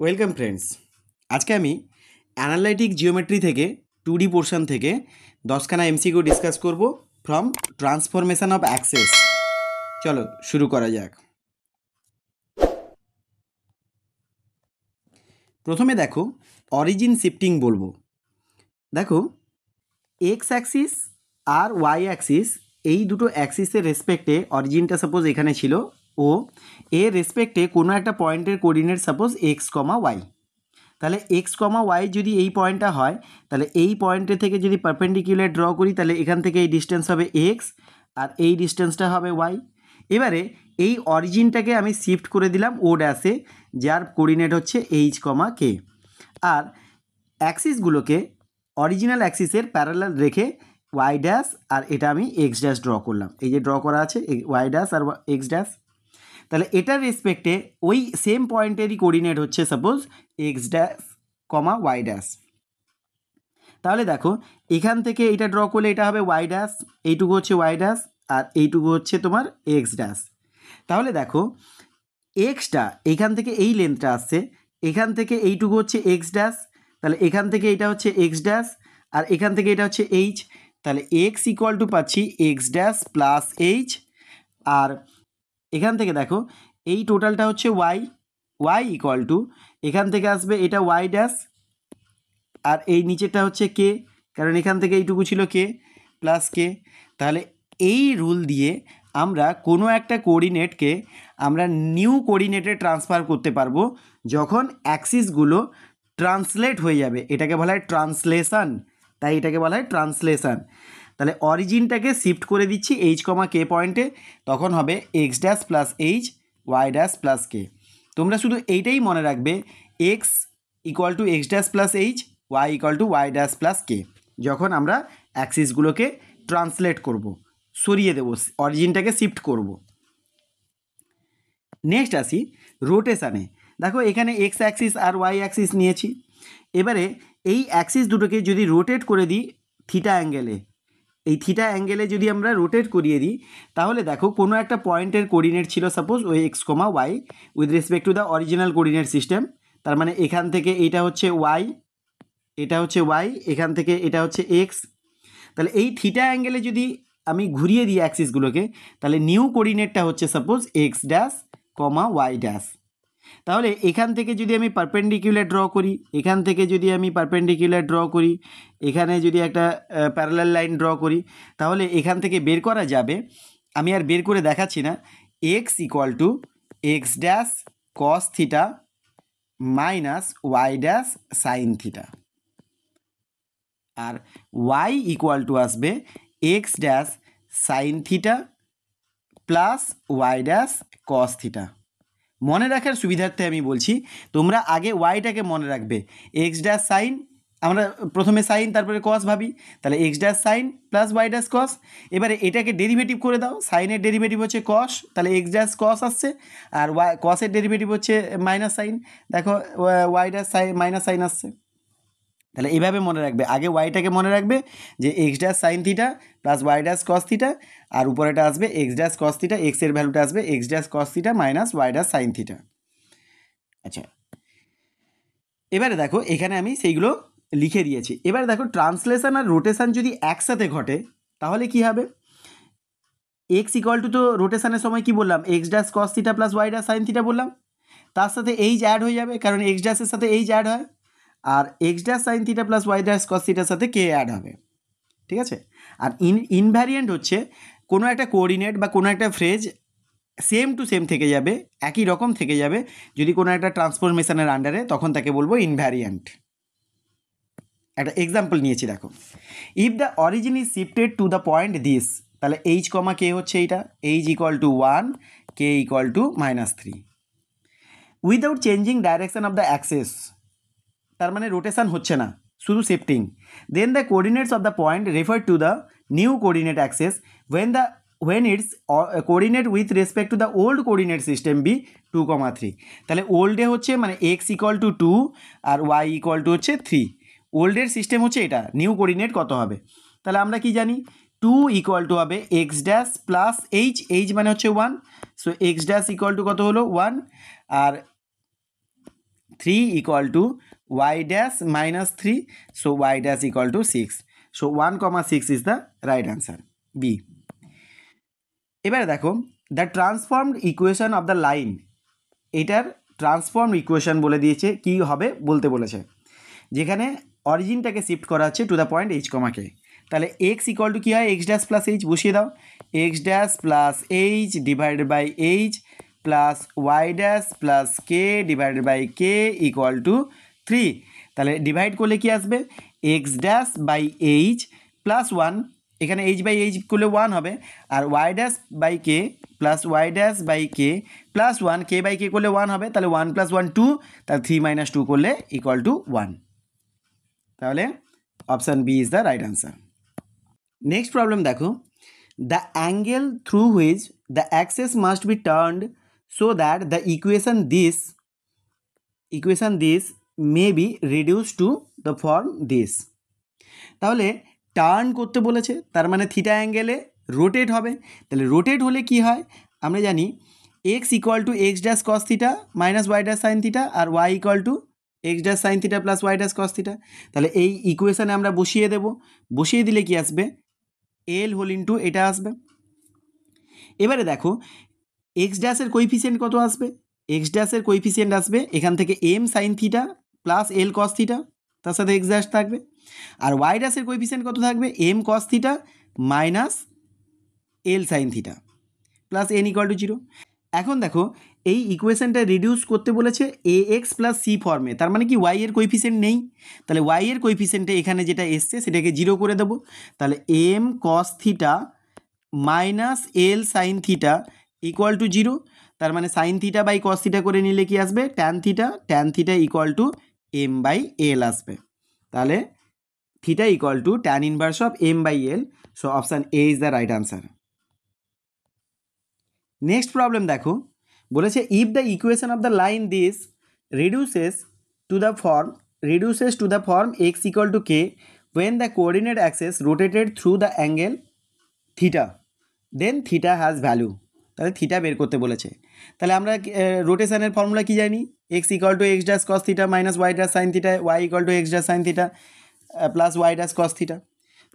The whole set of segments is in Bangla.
Welcome friends. আজকে আমি অ্যানালাইটিক জিওমেট্রি থেকে 2D পোর্শন থেকে 10খানা এমসিকিউ ডিসকাস করব ফ্রম ট্রান্সফরমেশন অফ অ্যাক্সেস। চলো শুরু করা যাক। প্রথমে দেখো অরিজিন শিফটিং বলবো। দেখো এক্স অ্যাক্সিস আর ওয়াই অ্যাক্সিস এই দুটো অ্যাক্সিসের রেসপেক্টে অরিজিনটা সাপোজ এখানে ছিল ও এর রেসপেক্টে কোনো একটা পয়েন্টের coordinate suppose x comma Y. তাহলে এক্স কমা ওয়াই যদি এই পয়েন্টটা হয় তাহলে এই পয়েন্টের থেকে যদি পারপেন্ডিকুলার ড্র করি তাহলে এখান থেকে এই ডিস্টেন্স হবে এক্স আর এই ডিস্টেন্সটা হবে ওয়াই। এবারে এই অরিজিনটাকে আমি শিফট করে দিলাম ও ড্যাশে, যার কোঅর্ডিনেট হচ্ছে এইচ কমা কে। আর অ্যাক্সিসগুলোকে অরিজিনাল অ্যাক্সিসের প্যারালাল রেখে ওয়াই ড্যাশ আর এটা আমি এক্স ড্যাশ ড্র করলাম। এই যে ড্র করা আছে ওয়াই ড্যাশ আর এক্স ড্যাশ। তাহলে এটার রেসপেক্টে ওই সেম পয়েন্টেরই কোঅর্ডিনেট হচ্ছে সাপোজ এক্স ড্যাশ কমা ওয়াই ড্যাশ। তাহলে দেখো এখান থেকে এটা ড্র করলে এটা হবে ওয়াই ড্যাশ, এইটুকু হচ্ছে ওয়াই ড্যাশ আর এইটুকু হচ্ছে তোমার এক্স ড্যাশ। তাহলে দেখো এক্সটা এখান থেকে এই লেন্থটা আসছে, এখান থেকে এইটুকু হচ্ছে এক্স ড্যাশ, তাহলে এখান থেকে এটা হচ্ছে এক্স ড্যাশ আর এখান থেকে এটা হচ্ছে এইচ। তাহলে এক্স ইকুয়াল টু পাচ্ছি এক্স ড্যাশ প্লাস এইচ। আর এখান থেকে দেখো এই টোটালটা হচ্ছে ওয়াই, ওয়াই ইকুয়াল টু এখান থেকে আসবে এটা ওয়াই ড্যাশ আর এই নিচেটা হচ্ছে কে, কারণ এখান থেকে এইটুকু ছিল কে প্লাস কে। তাহলে এই রুল দিয়ে আমরা কোনো একটা কোঅর্ডিনেটকে আমরা নিউ কোঅর্ডিনেটে ট্রান্সফার করতে পারবো যখন অ্যাক্সিসগুলো ট্রান্সলেট হয়ে যাবে। এটাকে বলা হয় ট্রান্সলেশন, তাই এটাকে বলা হয় ট্রান্সলেশন। তাহলে অরিজিনটাকে শিফট করে দিচ্ছি এইচ কমা কে পয়েন্টে, তখন হবে X dash plus H Y dash plus K. তোমরা শুধু এইটাই মনে রাখবে, X equal to x dash plus H Y equal to Y dash plus K, যখন আমরা অ্যাক্সিসগুলোকে ট্রান্সলেট করব, সরিয়ে দেবো, অরিজিনটাকে শিফট করব। নেক্সট আসি রোটেশানে। দেখো এখানে এক্স অ্যাক্সিস আর ওয়াই অ্যাক্সিস নিয়েছি। এবারে এই অ্যাক্সিস দুটোকে যদি রোটেট করে দিই থিটা অ্যাঙ্গেলে, এই থিটা অ্যাঙ্গেলে যদি আমরা রোটেট করিয়ে দিই তাহলে দেখো কোনো একটা পয়েন্টের কোঅর্ডিনেট ছিল সাপোজ ওই x comma y with respect to the original coordinate system. তার মানে এখান থেকে এইটা হচ্ছে ওয়াই, এটা হচ্ছে ওয়াই, এখান থেকে এটা হচ্ছে এক্স। তাহলে এই থিটা অ্যাঙ্গেলে যদি আমি ঘুরিয়ে দিই অ্যাক্সিসগুলোকে তাহলে নিউ কোঅর্ডিনেটটা হচ্ছে সাপোজ এক্স ড্যাশ কমা ওয়াই ড্যাশ। তাহলে এখান থেকে যদি আমি পারপেন্ডিকুলার ড্র করি, এখান থেকে যদি আমি পারপেন্ডিকুলার ড্র করি, এখানে যদি একটা প্যারালাল লাইন ড্র করি, তাহলে এখান থেকে বের করা যাবে, আমি আর বের করে দেখাচ্ছি না, X equal to x dash cos theta minus Y dash sine theta. আর ওয়াই ইকুয়াল টু আসবে X dash sine theta plus Y dash cos theta. মনে রাখার সুবিধার্থে আমি বলছি, তোমরা আগে ওয়াইটাকে মনে রাখবে, এক্স ড্যাশ সাইন, আমরা প্রথমে সাইন তারপরে কস ভাবি, তাহলে x dash sine plus Y dash cos. এবারে এটাকে ডেরিভেটিভ করে দাও, সাইনের ডেরিভেটিভ হচ্ছে কস, তাহলে এক্স ড্যাশ কস আসছে, আর ওয়াই কসের ডেরিভেটিভ হচ্ছে মাইনাস সাইন, দেখো y dash sine minus sine আসছে। তাহলে এইভাবে মনে রাখবে, আগে ওয়াইটাকে মনে রাখবে যে X dash sine theta plus Y dash cos theta, আর উপরেটা আসবে এক্স ড্যাশ কস থিটা, এক্সের ভ্যালুটা আসবে X dash cos theta minus Y dash sine theta. আচ্ছা, এবারে দেখো এখানে আমি সেইগুলো লিখে দিয়েছি। এবারে দেখো ট্রান্সলেশন আর রোটেশন যদি একসাথে ঘটে তাহলে কি হবে, এক্স ইকুয়াল টু তো রোটেশনের সময় কি বললাম, x dash cos theta plus Y dash sine theta বললাম, তার সাথে এইচ অ্যাড হয়ে যাবে কারণ এক্স ড্যাশের সাথে এইচ অ্যাড হয়, আর X dash sine theta plus Y dash cos থিটার সাথে কে অ্যাড হবে, ঠিক আছে। আর ইনভ্যারিয়েন্ট হচ্ছে কোনো একটা কোঅর্ডিনেট বা কোনো একটা ফ্রেজ সেম টু সেম থেকে যাবে, একই রকম থেকে যাবে যদি কোনো একটা ট্রান্সফরমেশনের আন্ডারে, তখন তাকে বলবো ইনভ্যারিয়েন্ট। একটা এক্সাম্পল নিয়েছি দেখো, if the origin is shifted to the point this, তাহলে এইচ কমা কে হচ্ছে এইটা, h equal to 1 k equal to -3 without changing direction of the axes, তার মানে রোটেশন হচ্ছে না, শুধু shifting, then the coordinates of the point refer to the new coordinate axes when its coordinate with respect to the old coordinate system be 2, 3। তাহলে ওল্ডে হচ্ছে মানে x ইকুয়াল টু 2 আর y ইকুয়াল টু হচ্ছে 3, ওল্ডের সিস্টেম হচ্ছে এটা, নিউ কোঅর্ডিনেট কত হবে, তাহলে আমরা কি জানি 2 ইকুয়াল টু হবে x ড্যাশ প্লাস এইচ মানে হচ্ছে 1, so x dash equal to কত হলো 1, আর 3 equal to y dash minus 3, so y dash equal to 6. So 1,6 is the right answer, B. এবারে দেখো the transformed equation of the line, এটার ট্রান্সফর্ম ইকুয়েশন বলে দিয়েছে, কি হবে বলতে বলেছে, যেখানে অরিজিনটাকে শিফট করা হচ্ছে টু দ্য পয়েন্ট এইচ কমাকে। তাহলে এক্স ইকুয়াল টু কী হয়, এক্স ড্যাশ প্লাস এইচ বসিয়ে দাও, X dash plus H divided by H plus Y dash plus K divided by K equal to 3। তাহলে ডিভাইড করলে কি আসবে, X dash by H plus 1, এখানে এইচ বাই এইচ করলে 1 হবে, আর Y dash by K plus Y dash by K plus 1, K by K করলে 1 হবে, তাহলে 1 প্লাস 1 2, তাহলে 3 মাইনাস 2 করলে ইকুয়াল টু 1। তাহলে option B is the right answer. Next problem দেখো, the angle through which the axes must be turned so that the equation this may be reduce to the form this. তাহলে টার্ন করতে বলেছে, তার মানে থিটা অ্যাঙ্গেলে রোটেট হবে। তাহলে রোটেট হলে কি হয়, আমরা জানি x equal to x dash cos theta minus Y dash sine theta, আর Y equal to x dash sine theta plus Y dash cos theta. তাহলে এই ইকুয়েশানে আমরা বসিয়ে দেব, বসিয়ে দিলে কি আসবে, এল হোল ইন্টু এটা আসবে। এবারে দেখো এক্স ড্যাশের কোইফিসিয়েন্ট কত আসবে, এক্স ড্যাশের কোইফিসিয়েন্ট আসবে এখান থেকে M sign theta plus L cos theta, তার সাথে এক্স ড্যাশ থাকবে, আর ওয়াই ড্যাশের কোইফিসিয়েন্ট কত থাকবে, m cos theta minus l sine theta plus n equal to 0। এখন দেখো এই ইকুয়েশনটা রিডিউস করতে বলেছে এ এক্স প্লাস সি ফর্মে, তার মানে কি ওয়াই এর কোইফিসিয়েন্ট নেই, তাহলে ওয়াই এর কোইফিসিয়েন্টে এখানে যেটা এসছে সেটাকে 0 করে দেবো। তাহলে m cos theta minus l sine theta equal to 0, তার মানে sine theta by cos theta করে নিলে কি আসবে, tan theta equal to m by l আসবে। তাহলে theta equal to tan inverse of m by l, so option A is the right answer. Next problem দেখো, বলেছে if the equation of the line this reduces to the form x equal to k when the coordinate axis rotated through the angle theta, then theta has value। তাহলে থিটা বের করতে বলেছে, তাহলে আমরা রোটেশনের ফর্মুলা কি জানি, x equal to x dash cos theta minus Y dash sine theta, Y equal to x dash sine theta plus Y dash cos theta.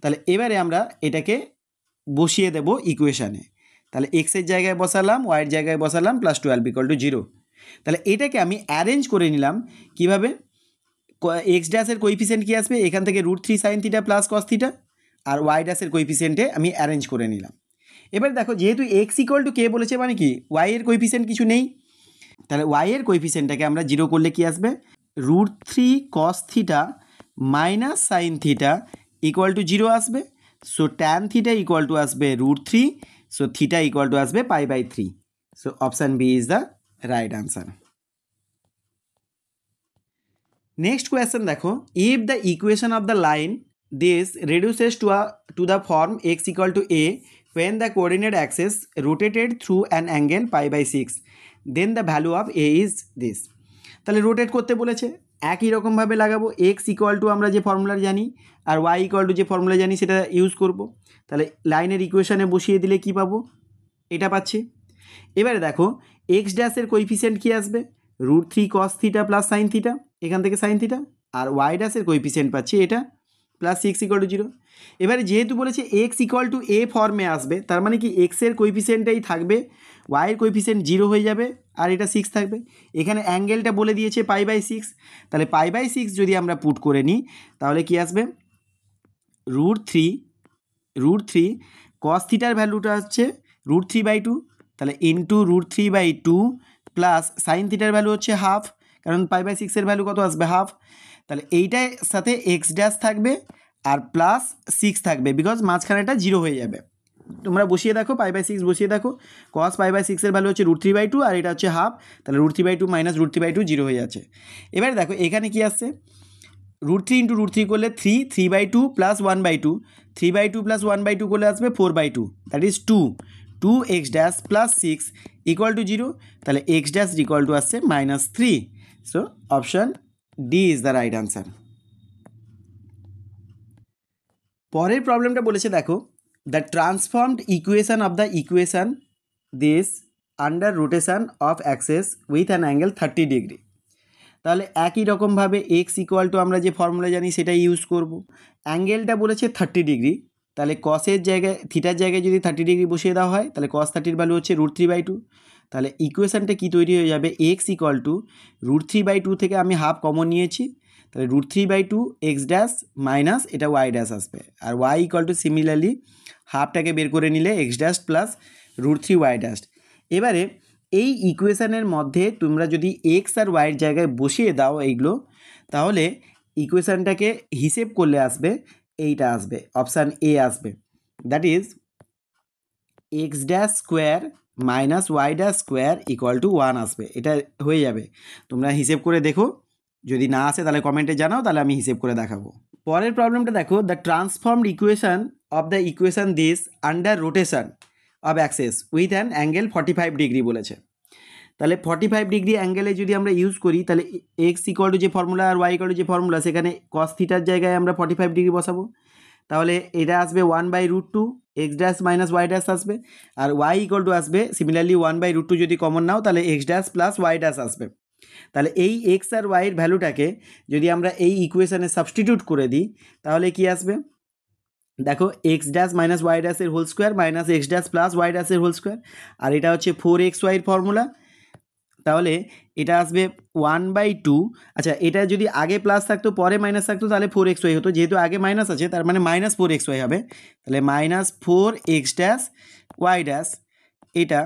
তাহলে এবারে আমরা এটাকে বসিয়ে দেব ইকুয়েশানে, তাহলে এক্সের জায়গায় বসালাম, ওয়াইয়ের জায়গায় বসালাম প্লাস 12 ইকুয়াল টু 0। তাহলে এটাকে আমি অ্যারেঞ্জ করে নিলাম কীভাবে, এক্স ড্যাশের কোইফিসিয়েন্ট কী আসবে, এখান থেকে √3 sine theta plus cos theta, আর ওয়াই ড্যাশের কোইফিসিয়েন্টে আমি অ্যারেঞ্জ করে নিলাম। এবার দেখো যেহেতু এক্স ইকুয়াল টু কে বলেছে, মানে কি ওয়াইয়ের কোইফিসিয়েন্ট কিছু নেই, তাহলে ওয়াইয়ের কোইফিসিয়েন্টটাকে আমরা 0 করলে কি আসবে, √3 cos theta minus sine theta equal to 0 আসবে, so tan theta equal to আসবে √3, সো থিটা ইকুয়াল টু আসবে π/3, so option B is the right answer. Next question দেখো, if the equation of the line this reduces to the form x equal to a when the coordinate axis rotated through an angle π/6, then the value of a is this। তাহলে রোটেট করতে বলেছে, একই রকমভাবে লাগাবো, এক্স ইকুয়াল টু আমরা যে ফর্মুলা জানি আর ওয়াই ইকুয়াল টু যে ফর্মুলা জানি সেটা ইউজ করব। তাহলে লাইনের ইকুয়েশনে বসিয়ে দিলে কি পাবো, এটা পাচ্ছি। এবারে দেখো এক্স ড্যাশের কোইফিসিয়েন্ট কী আসবে, √3 cos theta plus sine theta, এখান থেকে সাইন থিটা, আর ওয়াই ড্যাশের কোইফিসিয়েন্ট পাচ্ছি এটা প্লাস 6 ইকুয়াল টু 0। এবারে যেহেতু বলেছে এক্স ইকুয়াল টু এ ফর্মে আসবে, তার মানে কি এক্সের কোইফিসিয়েন্টটাই থাকবে, ওয়াইয়ের কোইফিসিয়েন্ট 0 হয়ে যাবে, আর এটা 6 থাকবে। এখানে অ্যাঙ্গেলটা বলে দিয়েছে π/6, তাহলে π/6 যদি আমরা পুট করে নিই তাহলে কি আসবে, √3 কস থিটার ভ্যালুটা হচ্ছে √3/2, তাহলে ইন্টু √3/2 প্লাস সাইন থিটার ভ্যালু হচ্ছে হাফ, কারণ π/6 ভ্যালু কত আসবে, হাফ। তাহলে এইটার সাথে এক্স ড্যাশ থাকবে আর প্লাস 6 থাকবে, বিকজ মাঝখানেটা 0 হয়ে যাবে। তোমরা বসিয়ে দেখো, π/6 বসিয়ে দেখো, কস π/6 ভ্যালু হচ্ছে √3/2 আর এটা হচ্ছে হাফ, তাহলে √3/2 মাইনাস √3/2 0 হয়ে যাচ্ছে। এবারে দেখো এখানে কি আসছে, √3 ইন্টু √3 করলে 3/2 প্লাস 1/2, 3/2 প্লাস 1/2 করলে আসবে 4/2, that is 2 x dash plus 6 equal to 0, তাহলে এক্স ড্যাশ ইকুয়াল টু আসছে -3, so option D is the right answer. পরের প্রবলেমটা বলেছে দেখো, the transformed equation of the equation this under rotation of access with an angle 30 degree. তাহলে একই রকমভাবে এক্স ইকুয়াল টু আমরা যে ফর্মুলা জানি সেটাই ইউজ করব। অ্যাঙ্গেলটা বলেছে 30°, তাহলে কসের জায়গায় থিটার জায়গায় যদি 30° বসিয়ে দেওয়া হয় তাহলে কস 30 ভ্যালু হচ্ছে √3/2। তাহলে ইকুয়েশানটা কি তৈরি হয়ে যাবে, এক্স ইকুয়াল টু √3/2 থেকে আমি হাফ কমন নিয়েছি, তাহলে √3/2 এক্স ড্যাশ মাইনাস এটা ওয়াই ড্যাশ আসবে, আর ওয়াই ইকুয়াল টু সিমিলারলি হাফটাকে বের করে নিলে x dash plus √3 y dash. এবারে এই ইকুয়েশানের মধ্যে তোমরা যদি এক্স আর ওয়াইয়ের জায়গায় বসিয়ে দাও এইগুলো, তাহলে ইকুয়েশানটাকে হিসেব করলে আসবে এইটা আসবে, অপশান এ আসবে, that is x dash square minus Y dash square equal to 1 আসবে। এটা হয়ে যাবে, তোমরা হিসেব করে দেখো, যদি না আসে তাহলে কমেন্টে জানাও, তাহলে আমি হিসেব করে দেখাবো। পরের প্রবলেমটা দেখো, the transformed equation of the equation this under rotation of access with an angle 45° বলেছে। তাহলে 45° অ্যাঙ্গেলে যদি আমরা ইউজ করি তাহলে এক্স ইকুয়াল টু যে ফর্মুলা আর ওয়াই ইকুয়াল টু যে ফর্মুলা, সেখানে কস থিটার জায়গায় আমরা 45° বসাবো, তাহলে এটা আসবে 1/√2 x dash minus Y dash আসবে, আর ওয়াই ইকুয়াল টু আসবে সিমিলারলি 1/√2 যদি কমন নাও তাহলে x dash plus Y dash আসবে। তাহলে এই এক্স আর ওয়াইয়ের ভ্যালুটাকে যদি আমরা এই ইকুয়েশানে সাবস্টিটিউট করে দিই তাহলে কি আসবে, দেখো এক্স ড্যাশ মাইনাস ওয়াই ড্যাশের whole square minus x dash plus y ড্যাশের হোল স্কোয়ার, আর এটা হচ্ছে 4xy ফর্মুলা, তাহলে এটা আসবে 1/2। আচ্ছা, এটা যদি আগে প্লাস থাকতো পরে মাইনাস থাকতো তাহলে 4xy হতো, যেহেতু আগে মাইনাস আছে তার মানে -4xy হবে, তাহলে -4x ড্যাশ ওয়াই ড্যাশ এটা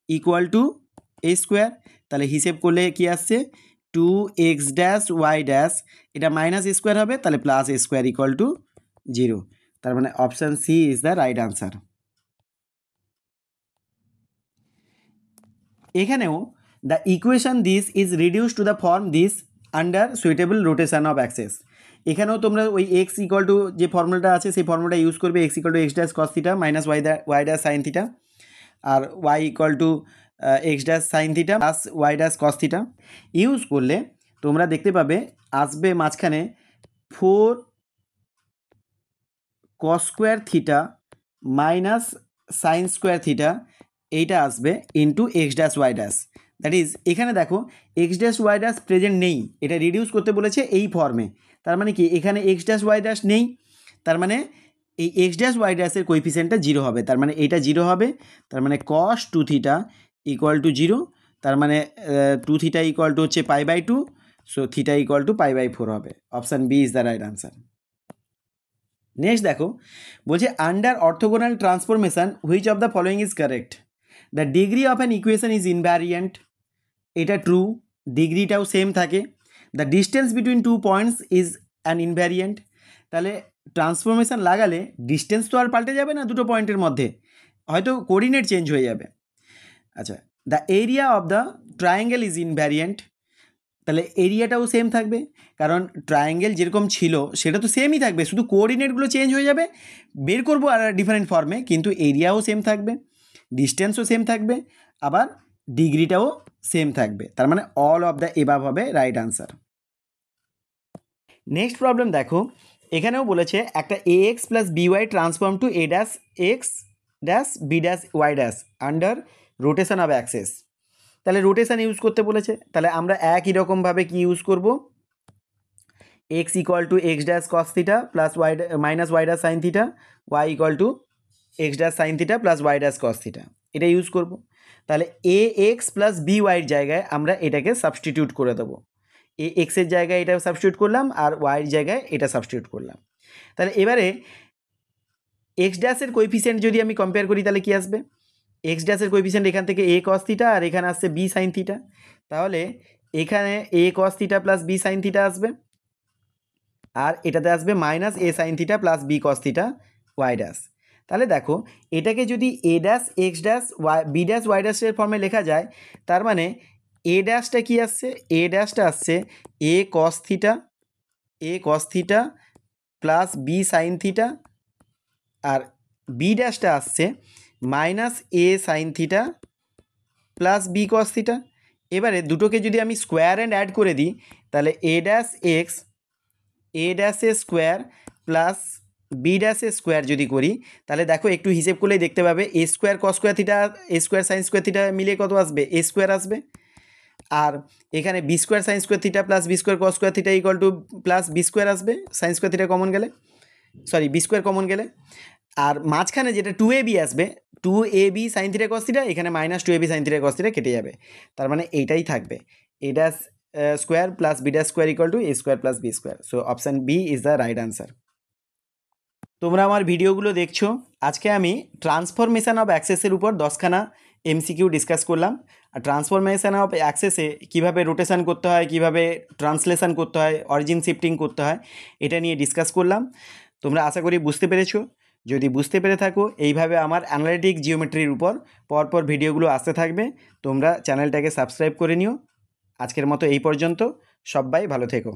ইকুয়াল টু এ স্কোয়ার। তাহলে হিসেব করলে কি আসছে 2x ড্যাশ ওয়াই ড্যাশ, এটা মাইনাস স্কোয়ার হবে, তাহলে plus a square equal to 0। তার মানে option C is the right answer. এখানেও the equation this is reduced to the form this under suitable rotation of axis। এখানেও তোমরা ওই এক্স ইকুয়াল টু যে ফর্মুলাটা আছে সেই ফর্মুলাটা ইউজ করবে, x equal to x dash cos theta minus Y dash sine theta, আর Y equal to x dash sine theta plus Y dash cos theta use করলে তোমরা দেখতে পাবে আসবে মাঝখানে 4 cos square theta minus sine square theta, এইটা আসবে into x dash Y dash. That is এখানে দেখো x dash Y dash present নেই, এটা রিডিউস করতে বলেছে এই ফর্মে, তার মানে কি এখানে এক্স ড্যাশ ওয়াই ড্যাশ নেই, তার মানে এই এক্স ড্যাশ ওয়াই ড্যাশের কোএফিসিয়েন্টটা 0 হবে, তার মানে এইটা 0 হবে, তার মানে কস 2 থিটা ইকুয়াল টু 0, তার মানে 2 থিটা ইকুয়াল টু হচ্ছে π/2, সো থিটা ইকুয়াল টু π/4 হবে। Option B is the right answer. Next দেখো বলছে under orthogonal transformation which of the following is correct, the degree of an equation is invariant, এটা ট্রু, ডিগ্রিটাও সেম থাকে, the distance between 2 points is an invariant, তাহলে ট্রান্সফরমেশন লাগালে ডিস্টেন্স তো আর পাল্টে যাবে না দুটো পয়েন্টের মধ্যে, হয়তো কোঅর্ডিনেট চেঞ্জ হয়ে যাবে। আচ্ছা, the area of the triangle is invariant, তাহলে এরিয়াটাও সেম থাকবে, কারণ ট্রায়াঙ্গেল যেরকম ছিল সেটা তো সেমই থাকবে, শুধু কোঅর্ডিনেটগুলো চেঞ্জ হয়ে যাবে, বের করবো আর ডিফারেন্ট ফর্মে, কিন্তু এরিয়াও সেম থাকবে, ডিস্টেন্সও সেম থাকবে, আবার ডিগ্রিটাও সেম থাকবে, তার মানে অল অফ দ্য এবাভ হবে রাইট আনসার। নেক্সট প্রবলেম দেখো, এখানেও বলেছে একটা A X plus B Y transform to A dash X dash B dash Y dash under rotation of axes, তাহলে রোটেশন ইউজ করতে বলেছে, তাহলে আমরা একই রকমভাবে কি ইউজ করব, X equal to x dash cos theta plus Y minus Y dash sine theta, Y equal to x dash sine theta plus Y dash cos theta, এটা ইউজ করব। তাহলে এ এক্স প্লাস বি ওয়াইয়ের জায়গায় আমরা এটাকে সাবস্টিটিউট করে দেবো, এ এক্সের জায়গায় এটা সাবস্টিটিউট করলাম আর ওয়াইয়ের জায়গায় এটা সাবস্টিটিউট করলাম। তাহলে এবারে এক্স ড্যাশের কোএফিসিয়েন্ট যদি আমি কম্পেয়ার করি তাহলে কি আসবে, এক্স ড্যাশের কোএফিসিয়েন্ট এখান থেকে এ কস থিটা আর এখানে আসছে বি সাইন থিটা, তাহলে এখানে A cos theta plus B sine theta আসবে, আর এটাতে আসবে minus A sine theta plus B cos theta Y dash. তাহলে দেখো এটাকে যদি A dash X dash Y B dash Y ড্যাশের ফর্মে লেখা যায়, তার মানে এ ড্যাশটা কি আসছে, এ ড্যাশটা আসছে A cos theta plus B sine theta, আর বি ড্যাশটা আসছে minus A sine theta plus B cos theta. এবারে দুটোকে যদি আমি স্কোয়ার অ্যান্ড অ্যাড করে দিই তাহলে এ ড্যাশ এক্স এ ড্যাশের স্কোয়ার প্লাস বি ড্যাশের স্কোয়ার যদি করি তাহলে দেখো একটু হিসেব করলেই দেখতে পাবে a square cos square theta a square sine square theta মিলে কত আসবে, এ স্কোয়ার আসবে, আর এখানে b square sine square theta plus B square cos square theta equal to plus B square আসবে সাইন স্কোয়ার থিটা কমন গেলে, সরি বি স্কোয়ার কমন গেলে। আর মাঝখানে যেটা 2ab আসবে, 2ab sine theta cos theta, এখানে minus 2ab sine theta cos theta কেটে যাবে, তার মানে এইটাই থাকবে, A dash square plus B dash square equal to A square plus B square. So option B is the right answer. তোমরা আমার ভিডিওগুলো দেখছো, আজকে আমি ট্রান্সফরমেশান অফ অ্যাক্সেসের উপর 10খানা এমসিকিউ ডিসকাস করলাম। আর ট্রান্সফরমেশান অফ অ্যাক্সেসে কীভাবে রোটেশন করতে হয়, কীভাবে ট্রান্সলেশন করতে হয়, অরিজিন শিফটিং করতে হয়, এটা নিয়ে ডিসকাস করলাম। তোমরা আশা করি বুঝতে পেরেছো। যদি বুঝতে পেরে থাকো, এইভাবে আমার অ্যানালিটিক জিওমেট্রির উপর পরপর ভিডিওগুলো আসতে থাকবে। তোমরা চ্যানেলটাকে সাবস্ক্রাইব করে নিও। আজকের মতো এই পর্যন্ত, সবাই ভালো থেকো।